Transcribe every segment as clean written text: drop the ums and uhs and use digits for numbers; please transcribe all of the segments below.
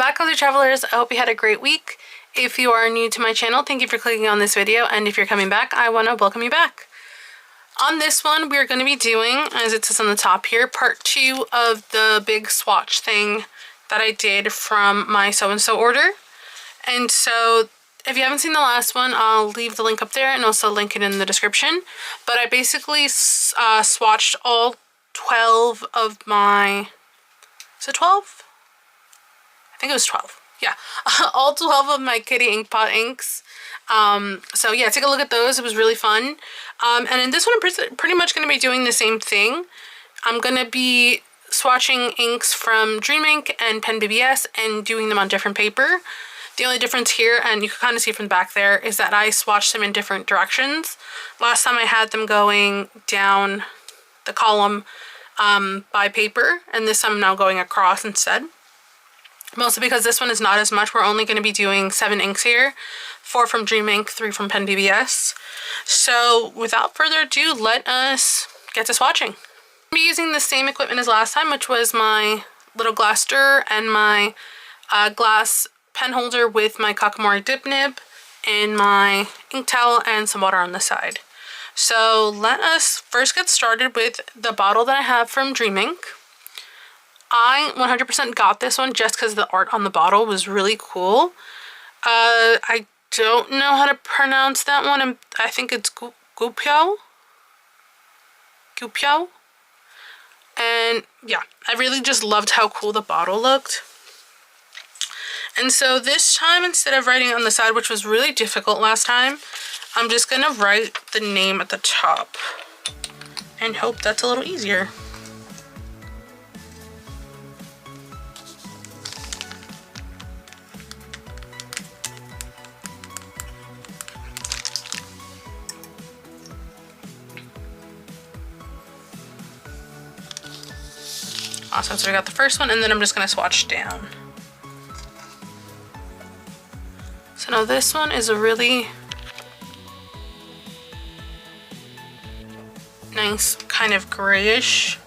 back, Cozytravelers. I hope you had a great week. If you are new to my channel, thank you for clicking on this video, and if you're coming back, I want to welcome you back. On this one, we're going to be doing, as it says on the top here, part 2 of the big swatch thing that I did from my Soe and Soe order. And so, if you haven't seen the last one, I'll leave the link up there and also link it in the description. But I basically swatched all 12 of my... Is it 12? I think it was 12. Yeah, all 12 of my kitty ink pot inks. So yeah, take a look at those. It was really fun. And in this one, I'm pretty much going to be doing the same thing. I'm going to be swatching inks from Dream Ink and PenBBS and doing them on different paper. The only difference here, and you can kind of see from the back there, is that I swatched them in different directions. Last time I had them going down the column by paper, and this time I'm now going across instead. Mostly because this one is not as much. We're only going to be doing 7 inks here. 4 from Dream Ink, 3 from PenBBS. So without further ado, let us get to swatching. I'll be using the same equipment as last time, which was my little glass stirrer and my glass pen holder with my Kakamori dip nib and my ink towel and some water on the side. So let us first get started with the bottle that I have from Dream Ink. I 100% got this one just because the art on the bottle was really cool. I don't know how to pronounce that one. I think it's Gupyo. Gupyo. And yeah, I really just loved how cool the bottle looked. And so this time, instead of writing on the side, which was really difficult last time, I'm just going to write the name at the top and hope that's a little easier. Awesome, so we got the first one, and then I'm just going to swatch down. So now this one is a really nice kind of grayish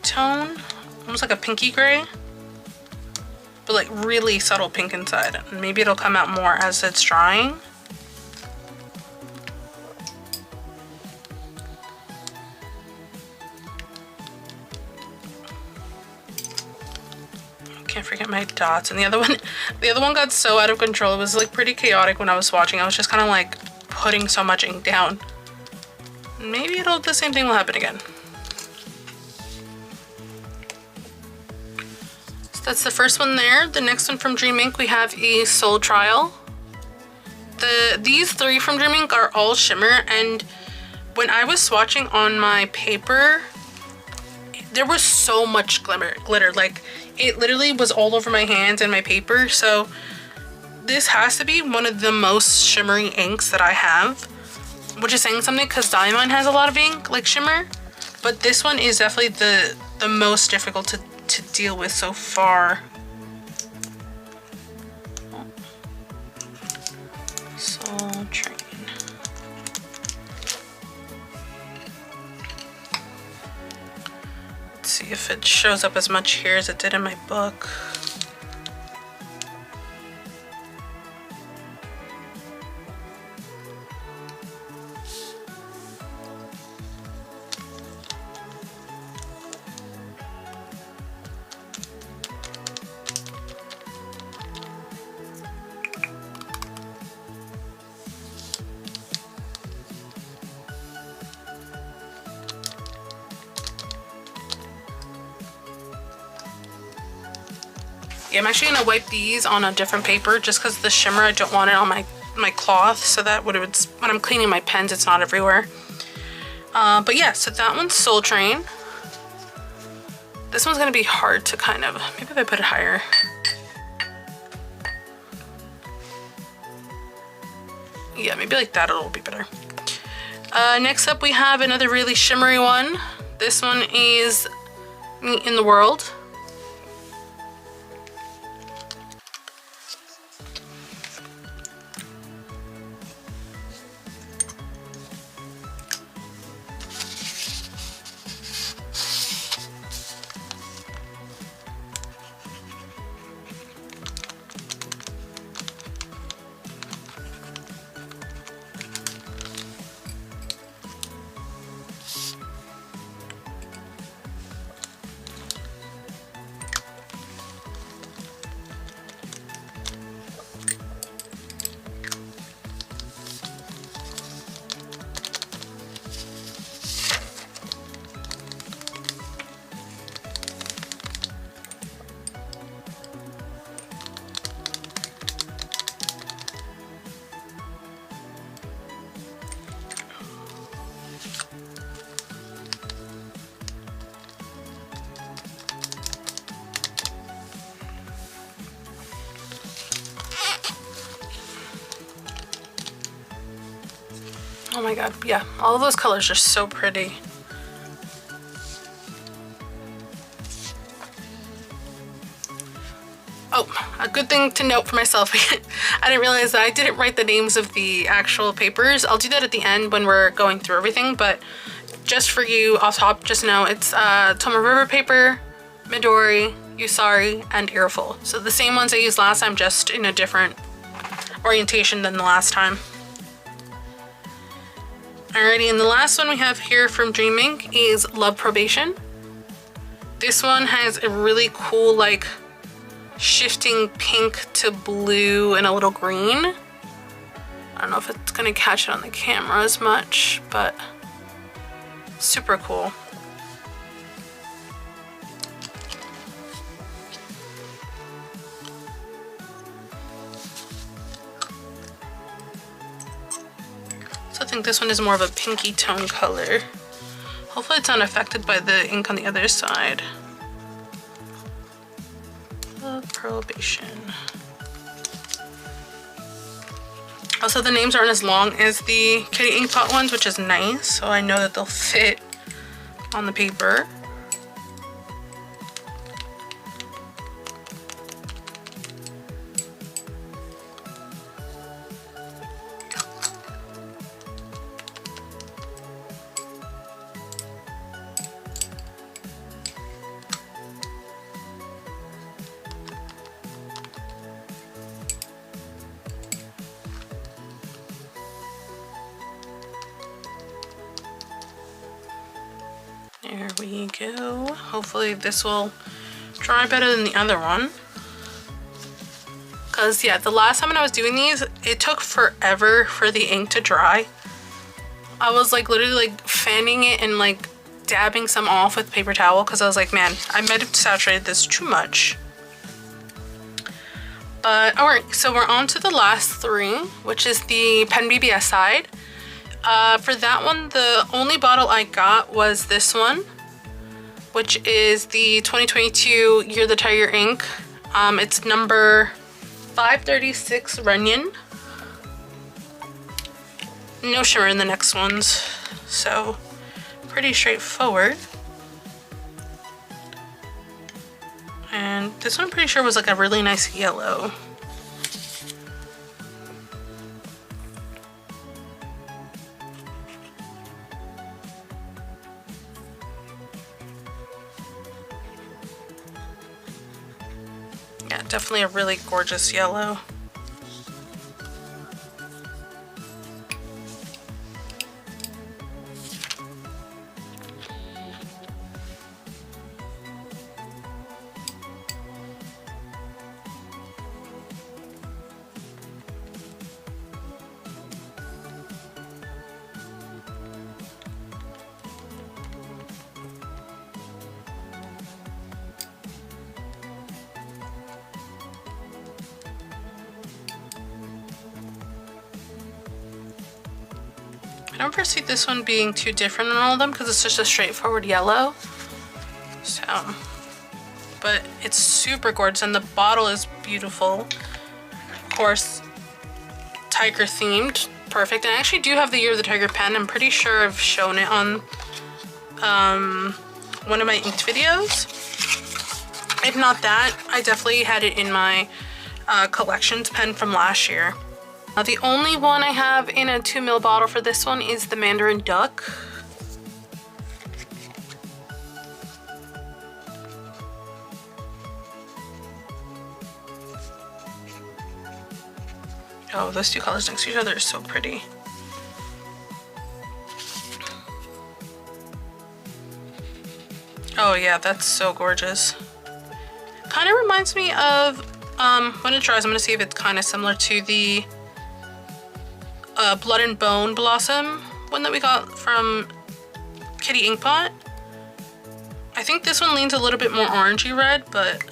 tone, almost like a pinky gray, but like really subtle pink inside. And maybe it'll come out more as it's drying. Can't forget my dots. And the other one got so out of control. It was like pretty chaotic when I was swatching. I was just kind of like putting so much ink down. Maybe the same thing will happen again. So that's the first one there. The next one from Dream Ink, we have a Soul Trial. These 3 from Dream Ink are all shimmer, and when I was swatching on my paper, there was so much glitter. Like, it literally was all over my hands and my paper. So this has to be one of the most shimmery inks that I have, which is saying something because Diamond has a lot of ink, like shimmer, but this one is definitely the most difficult to deal with so far. Soul Train. Let's see if it shows up as much here as it did in my book. Yeah, I'm actually gonna wipe these on a different paper just because the shimmer, I don't want it on my cloth, so that when I'm cleaning my pens, it's not everywhere. But yeah, so that one's Soul Train. This one's gonna be hard to kind of, maybe if I put it higher. Yeah, maybe like that, it'll be better. Next up, we have another really shimmery one. This one is Me in the World. Oh my god, yeah, all of those colors are so pretty. Oh, a good thing to note for myself, I didn't realize that I didn't write the names of the actual papers. I'll do that at the end when we're going through everything, but just for you off top, just know it's Tomoe River paper, Midori, Usari, and Earful. So the same ones I used last time, just in a different orientation than the last time. Alrighty, and the last one we have here from Dream Ink is Love Probation. This one has a really cool, like, shifting pink to blue and a little green. I don't know if it's gonna catch it on the camera as much, but super cool. So I think this one is more of a pinky tone color. Hopefully it's not affected by the ink on the other side. Probation. Also, the names aren't as long as the Kitty Ink Pot ones, which is nice, so I know that they'll fit on the paper. There we go. Hopefully this will dry better than the other one. Because yeah, the last time when I was doing these, it took forever for the ink to dry. I was like literally like fanning it and like dabbing some off with paper towel because I was like, man, I might have saturated this too much. But alright, so we're on to the last three, which is the PenBBS side. For that one, the only bottle I got was this one, which is the 2022 Year of the Tiger ink. It's number 536 Runyon. No shimmer in the next ones, so pretty straightforward. And this one I'm pretty sure was like a really nice yellow. Yeah, definitely a really gorgeous yellow. I don't foresee this one being too different than all of them because it's just a straightforward yellow. So, but it's super gorgeous and the bottle is beautiful. Of course, tiger themed, perfect. And I actually do have the Year of the Tiger pen. I'm pretty sure I've shown it on one of my inked videos. If not that, I definitely had it in my collections pen from last year. Now the only one I have in a 2 ml bottle for this one is the Mandarin Duck. Oh, those two colors next to each other are so pretty. Oh yeah, that's so gorgeous. Kind of reminds me of, when it dries, I'm gonna see if it's kind of similar to the Blood and Bone Blossom one that we got from Kitty Ink Pot. I think this one leans a little bit more orangey red, but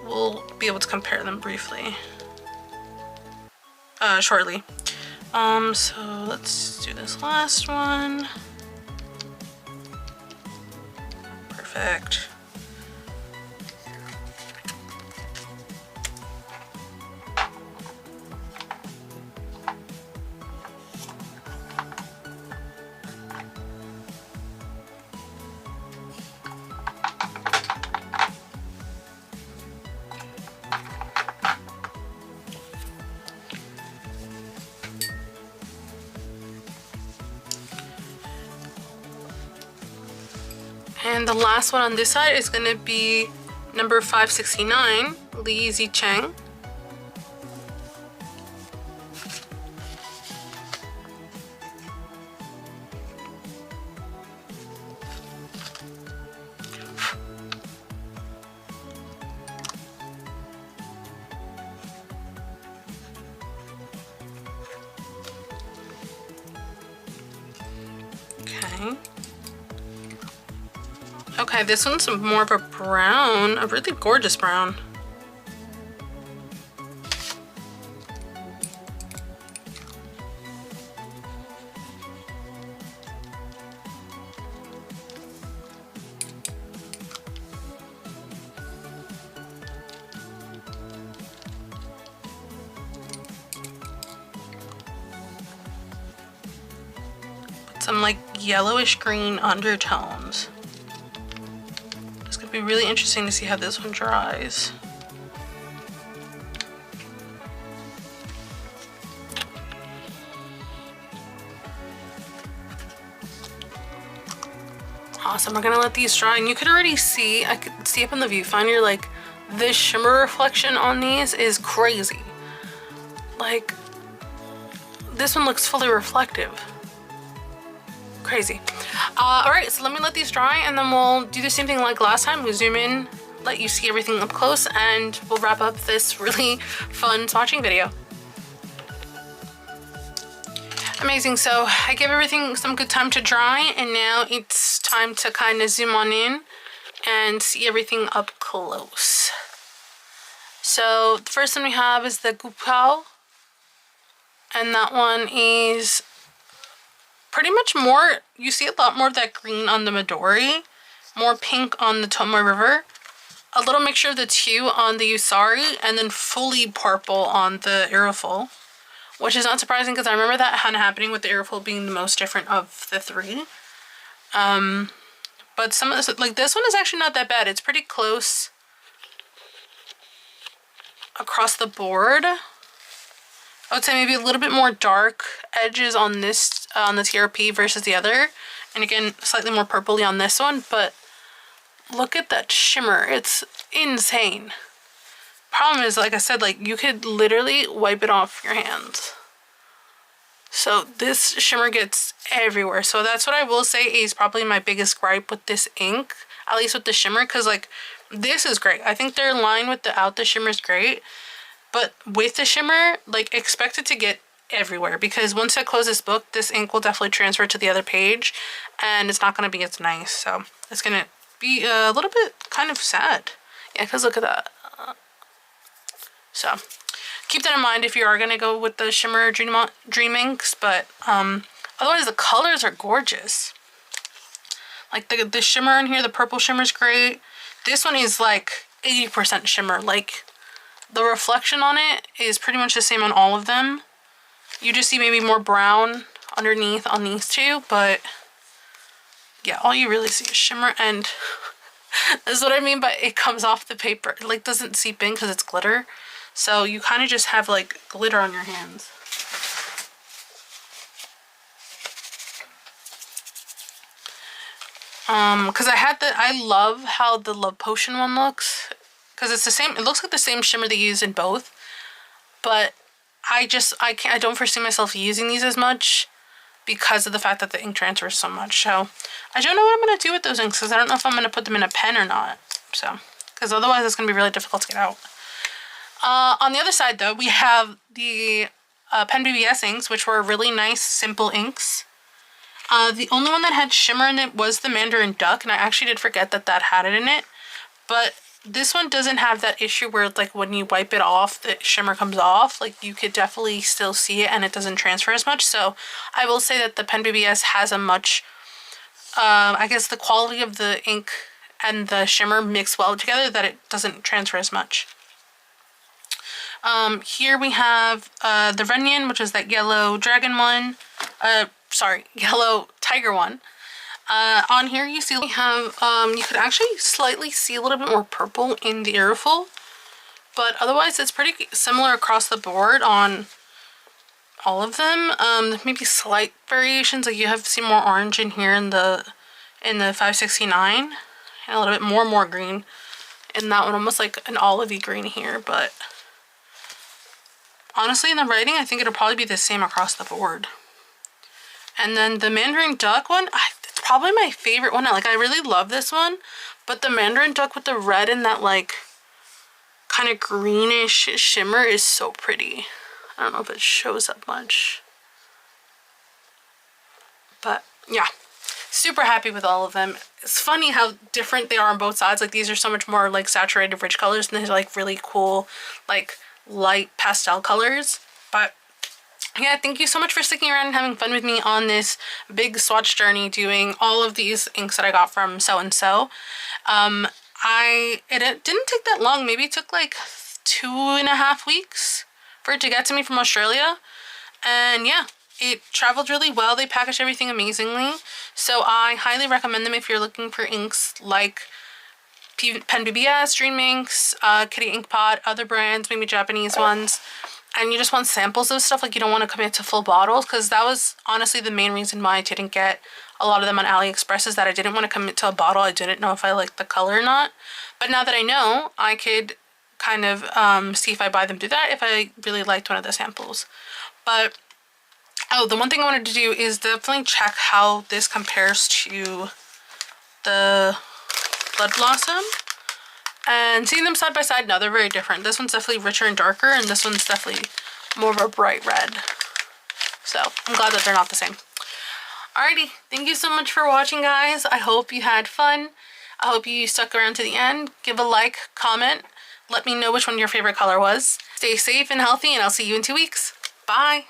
we'll be able to compare them briefly shortly. So let's do this last one. Perfect. And the last one on this side is going to be number 569, Li Zicheng. Okay. Okay, this one's more of a brown, a really gorgeous brown. Some like yellowish green undertones. It's gonna be really interesting to see how this one dries. Awesome, we're gonna let these dry, and you could already see, I could see up in the viewfinder, like this shimmer reflection on these is crazy. Like, this one looks fully reflective. Crazy. Alright, so let me let these dry, and then we'll do the same thing like last time. We'll zoom in, let you see everything up close, and we'll wrap up this really fun swatching video. Amazing, so I gave everything some good time to dry, and now it's time to kind of zoom on in and see everything up close. So the first one we have is the Gupao, and that one is pretty much more, you see a lot more of that green on the Midori, more pink on the Tomoe River, a little mixture of the two on the Usari, and then fully purple on the Aeroful, which is not surprising because I remember that kind of happening with the Aeroful being the most different of the three. But some of this, like this one is actually not that bad. It's pretty close across the board. I would say maybe a little bit more dark edges on this, on the TRP versus the other. And again, slightly more purpley on this one, but look at that shimmer. It's insane. Problem is, like I said, like you could literally wipe it off your hands. So this shimmer gets everywhere. So that's what I will say is probably my biggest gripe with this ink, at least with the shimmer, because like this is great. I think their line without the shimmer is great. But with the shimmer, like expect it to get everywhere, because once I close this book, this ink will definitely transfer to the other page and it's not going to be as nice. So it's going to be a little bit kind of sad. Yeah, because look at that. So keep that in mind if you are going to go with the shimmer dream inks, but otherwise the colors are gorgeous. Like the shimmer in here, the purple shimmer is great. This one is like 80% shimmer. Like the reflection on it is pretty much the same on all of them. You just see maybe more brown underneath on these two, but yeah, all you really see is shimmer, and that's what I mean by it comes off the paper. It like doesn't seep in because it's glitter. So you kind of just have like glitter on your hands. Because I love how the Love Potion one looks. Because it's the same, it looks like the same shimmer they use in both. But I don't foresee myself using these as much because of the fact that the ink transfers so much. So I don't know what I'm going to do with those inks, because I don't know if I'm going to put them in a pen or not. So, because otherwise it's going to be really difficult to get out. On the other side though, we have the PenBBS inks, which were really nice, simple inks. The only one that had shimmer in it was the Mandarin Duck, and I actually did forget that that had it in it. But this one doesn't have that issue where like when you wipe it off, the shimmer comes off. Like you could definitely still see it and it doesn't transfer as much. So I will say that the PenBBS has a much, I guess the quality of the ink and the shimmer mix well together, that it doesn't transfer as much. Here we have the Renyan, which is that yellow dragon one. Sorry, yellow tiger one. On here you see we have, you could actually slightly see a little bit more purple in the Aeroful, but otherwise it's pretty similar across the board on all of them. Maybe slight variations, like you have seen more orange in here in the in the 569, and a little bit more green in that one, almost like an olivey green here. But honestly, in the writing, I think it'll probably be the same across the board. And then the Mandarin Duck one, it's probably my favorite one. Like, I really love this one, but the Mandarin Duck with the red and that like kind of greenish shimmer is so pretty. I don't know if it shows up much, but yeah, super happy with all of them. It's funny how different they are on both sides. Like, these are so much more like saturated rich colors, and they're like really cool like light pastel colors. But yeah, thank you so much for sticking around and having fun with me on this big swatch journey doing all of these inks that I got from Soe and Soe. It didn't take that long. Maybe it took like 2.5 weeks for it to get to me from Australia. And yeah, it traveled really well. They packaged everything amazingly. So I highly recommend them if you're looking for inks like PenBBS, Dream Inks, Kitty Ink Pot, other brands, maybe Japanese ones. And you just want samples of stuff, like you don't want to commit to full bottles, because that was honestly the main reason why I didn't get a lot of them on AliExpress, is that I didn't want to commit to a bottle. I didn't know if I liked the color or not. But now that I know, I could kind of see if I buy them through that, if I really liked one of the samples. But oh, the one thing I wanted to do is definitely check how this compares to the Blood Blossom. And seeing them side by side, no, they're very different. This one's definitely richer and darker, and this one's definitely more of a bright red. So I'm glad that they're not the same. Alrighty, thank you so much for watching, guys. I hope you had fun. I hope you stuck around to the end. Give a like, comment. Let me know which one your favorite color was. Stay safe and healthy, and I'll see you in 2 weeks. Bye!